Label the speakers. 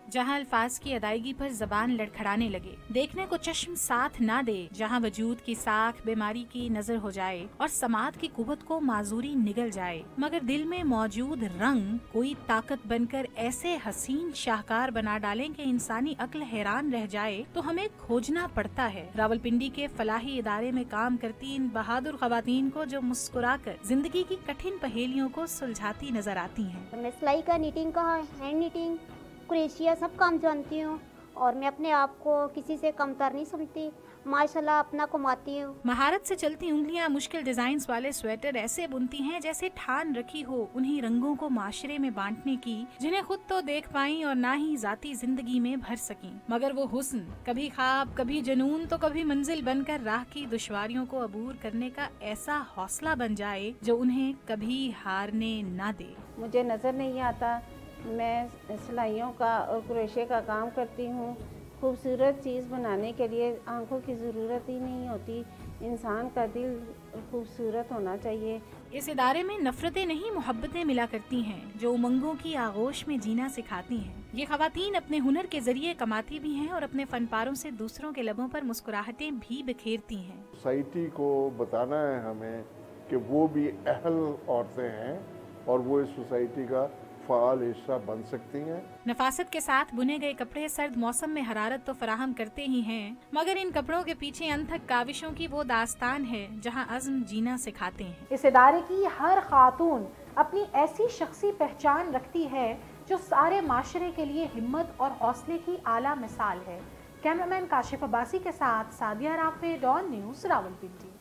Speaker 1: जहाँ अल्फाज की अदायगी पर जबान लड़खड़ाने लगे, देखने को चश्म साथ ना दे, जहाँ वजूद की साख बीमारी की नजर हो जाए और समात की कुव्वत को माजूरी निगल जाए, मगर दिल में मौजूद रंग कोई ताकत बनकर ऐसे हसीन शाहकार बना डालें कि इंसानी अक्ल हैरान रह जाए, तो हमें खोजना पड़ता है। रावलपिंडी के फलाही इदारे में काम करती इन बहादुर खवातीन को जो मुस्कुराकर जिंदगी की कठिन पहेलियों को सुलझाती नजर आती हैं।
Speaker 2: मैं सिलाई का, नीटिंग का, हैंड नीटिंग, क्रोशिया सब काम जानती हूँ और मैं अपने आप को किसी से कमतर नहीं समझती। माशाल्लाह अपना कमाती हूँ।
Speaker 1: महारत से चलती उंगलियां मुश्किल डिजाइन्स वाले स्वेटर ऐसे बुनती हैं जैसे ठान रखी हो उन्हीं रंगों को माशरे में बांटने की, जिन्हें खुद तो देख पाई और ना ही जाती जिंदगी में भर सकी। मगर वो हुस्न कभी ख्वाब, कभी जुनून, तो कभी मंजिल बनकर राह की दुश्वारियों को अबूर करने का ऐसा हौसला बन जाए जो उन्हें कभी हारने ना दे।
Speaker 3: मुझे नजर नहीं आता, मैं सिलाइयों का और क्रोशिया का काम करती हूँ। खूबसूरत चीज़ बनाने के लिए आंखों की ज़रूरत ही नहीं होती, इंसान का दिल खूबसूरत होना चाहिए।
Speaker 1: इस इदारे में नफरतें नहीं मोहब्बतें मिला करती हैं जो उमंगों की आगोश में जीना सिखाती हैं। ये खवातीन अपने हुनर के जरिए कमाती भी हैं और अपने फनपारों से दूसरों के लबों पर मुस्कुराहटें भी बिखेरती हैं।
Speaker 4: सोसाइटी को बताना है हमें कि वो भी अहल औरतें हैं और वो इस सोसाइटी का फाल हिस्सा बन सकती हैं।
Speaker 1: नफासत के साथ बुने गए कपड़े सर्द मौसम में हरारत तो फराहम करते ही हैं, मगर इन कपड़ों के पीछे अनथक काविशों की वो दास्तान है जहां अज़्म जीना सिखाते हैं।
Speaker 5: इस इदारे की हर खातून अपनी ऐसी शख्सी पहचान रखती है जो सारे माशरे के लिए हिम्मत और हौसले की आला मिसाल है। कैमरामैन काशिफ अब्बासी के साथ सादिया राफे, डॉन न्यूज़, रावलपिंडी।